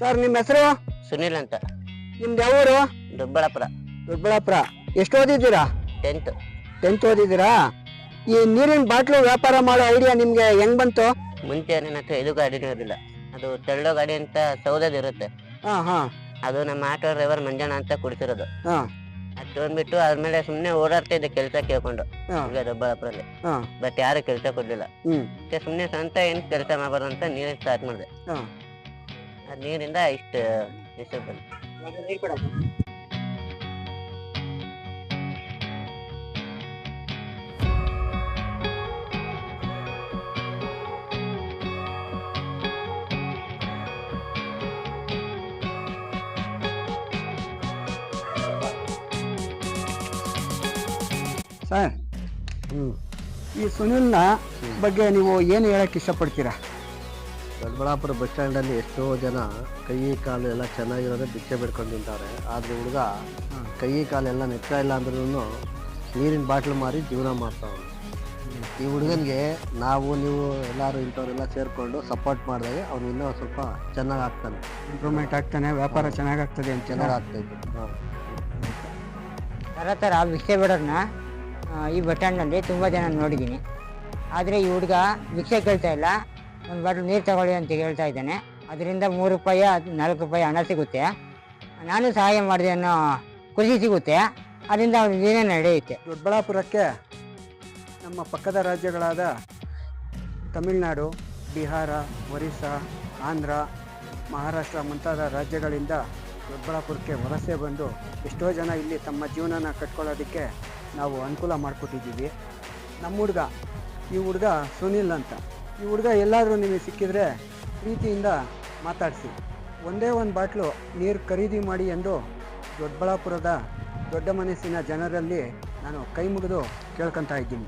Sir ನಿಮ್ಮ ಹೆಸರು? ಸುನಿಲ್ ಅಂತ. ನಿಮ್ದು ಯಾವ ಊರು? ದೊಡ್ಡಬಳ್ಳಾಪುರ. ದೊಡ್ಡಬಳ್ಳಾಪುರ. ಎಷ್ಟು ಓದಿದ್ದೀರಾ? 10th ಓದಿದ್ದೀರಾ? ಈ ನೀರಿನ ಬಾಟ್ಲು ವ್ಯಾಪಾರ ಮಾಡೋ ಐಡಿಯಾ ನಿಮ್ಗೆ ಹೆಂಗ್ ಬಂತು? ಮುಂಚೆ ನನ್ನ ಹತ್ರ ಇದು ಗಾಡಿನೂ ಇರಲಿಲ್ಲ. ಅದು ತೆಳ್ಳೋ ಗಾಡಿ ಅಂತ ಸೌದದ್ ಇರುತ್ತೆ. ಅದು ನಮ್ಮ ಆಟೋ ಡ್ರೈವರ್ ಮಂಜಣ್ಣ ಅಂತ ಕೊಡ್ತಿರೋದು. ಅದು ತೊಗೊಂಡ್ಬಿಟ್ಟು ಆದ್ಮೇಲೆ ಸುಮ್ನೆ ಓಡಾಡ್ತಾ ಇದ್ದೆ ಕೆಲಸ ಕೇಳ್ಕೊಂಡು ಈಗ ದೊಡ್ಡಬಳ್ಳಾಪುರಲ್ಲಿ. ಬಟ್ ಯಾರು ಕೆಲಸ ಕೊಡ್ಲಿಲ್ಲ. ಸುಮ್ನೆ ಸ್ವಂತ ಏನ್ ಕೆಲಸ ಮಾಡಬಾರ್ದು ಅಂತ ನೀರಿನ ಸ್ಟಾರ್ಟ್ ಮಾಡಿದೆ. ನೀರಿಂದ ಇಷ್ಟ ಬಂತು. ಸರ್, ಈ ಸುನಿಲ್ನ ಬಗ್ಗೆ ನೀವು ಏನು ಹೇಳಕ್ಕೆ ಇಷ್ಟಪಡ್ತೀರಾ? ದೊಡ್ಡಬಳ್ಳಾಪುರ ಬಸ್ ಸ್ಟ್ಯಾಂಡಲ್ಲಿ ಎಷ್ಟೋ ಜನ ಕೈ ಕಾಲು ಎಲ್ಲ ಚೆನ್ನಾಗಿರೋದೇ ಭಿಕ್ಷೆ ಬಿಡ್ಕೊಂಡು ತಿಂತಾರೆ. ಆದರೆ ಹುಡುಗ ಕೈ ಕಾಲೆಲ್ಲ ನೆಚ್ಚ ಇಲ್ಲ ಅಂದ್ರೂ ನೀರಿನ ಬಾಟ್ಲು ಮಾರಿ ಜೀವನ ಮಾಡ್ತಾವೆ. ಈ ಹುಡುಗನಿಗೆ ನೀವು ಎಲ್ಲರೂ ಇಂಥವ್ರೆಲ್ಲ ಸೇರಿಕೊಂಡು ಸಪೋರ್ಟ್ ಮಾಡಿದಾಗ ಅವ್ನು ಇನ್ನೂ ಸ್ವಲ್ಪ ಚೆನ್ನಾಗಿ ಆಗ್ತಾನೆ, ಇಂಪ್ರೂವ್ಮೆಂಟ್ ಆಗ್ತಾನೆ, ವ್ಯಾಪಾರ ಚೆನ್ನಾಗಾಗ್ತದೆ ಅಂತ. ಚೆನ್ನಾಗಾಗ್ತೈತೆ. ಥರ ಭಿಕ್ಷೆ ಬಿಡೋದನ್ನ ಈ ಬಸ್ ಸ್ಟ್ಯಾಂಡ್ನಲ್ಲಿ ತುಂಬ ಜನ ನೋಡಿದ್ದೀನಿ. ಆದರೆ ಈ ಹುಡುಗ ಭಿಕ್ಷೆ ಕೇಳ್ತಾ ಇಲ್ಲ, ಒಂದು ಬಾಟ್ಲು ನೀರು ತಗೊಳ್ಳಿ ಅಂತ ಹೇಳ್ತಾ ಇದ್ದಾನೆ. ಅದರಿಂದ 3 ರೂಪಾಯಿ 4 ರೂಪಾಯಿ ಹಣ ಸಿಗುತ್ತೆ. ನಾನು ಸಹಾಯ ಮಾಡಿದೆ ಅನ್ನೋ ಖುಷಿ ಸಿಗುತ್ತೆ. ಅದರಿಂದ ಅವ್ರ ಜೀವನ ನಡೆಯುತ್ತೆ. ದೊಡ್ಡಬಳ್ಳಾಪುರಕ್ಕೆ ನಮ್ಮ ಪಕ್ಕದ ರಾಜ್ಯಗಳಾದ ತಮಿಳುನಾಡು, ಬಿಹಾರ, ಒರಿಸ್ಸಾ, ಆಂಧ್ರ, ಮಹಾರಾಷ್ಟ್ರ ಮುಂತಾದ ರಾಜ್ಯಗಳಿಂದ ದೊಡ್ಡಬಳ್ಳಾಪುರಕ್ಕೆ ವಲಸೆ ಬಂದು ಎಷ್ಟೋ ಜನ ಇಲ್ಲಿ ತಮ್ಮ ಜೀವನನ ಕಟ್ಕೊಳ್ಳೋದಕ್ಕೆ ನಾವು ಅನುಕೂಲ ಮಾಡಿಕೊಟ್ಟಿದ್ದೀವಿ. ನಮ್ಮ ಹುಡುಗ, ಈ ಹುಡುಗ ಸುನಿಲ್ ಅಂತ. ಈ ಹುಡುಗ ಎಲ್ಲಾದರೂ ನಿಮಗೆ ಸಿಕ್ಕಿದರೆ ಪ್ರೀತಿಯಿಂದ ಮಾತಾಡಿಸಿ, ಒಂದೇ ಒಂದು ಬಾಟ್ಲು ನೀರು ಖರೀದಿ ಮಾಡಿ ಎಂದು ದೊಡ್ಡಬಳ್ಳಾಪುರದ ದೊಡ್ಡ ಮನಸ್ಸಿನ ಜನರಲ್ಲಿ ನಾನು ಕೈ ಮುಗಿದು ಕೇಳ್ಕೊತಾ ಇದ್ದೀನಿ.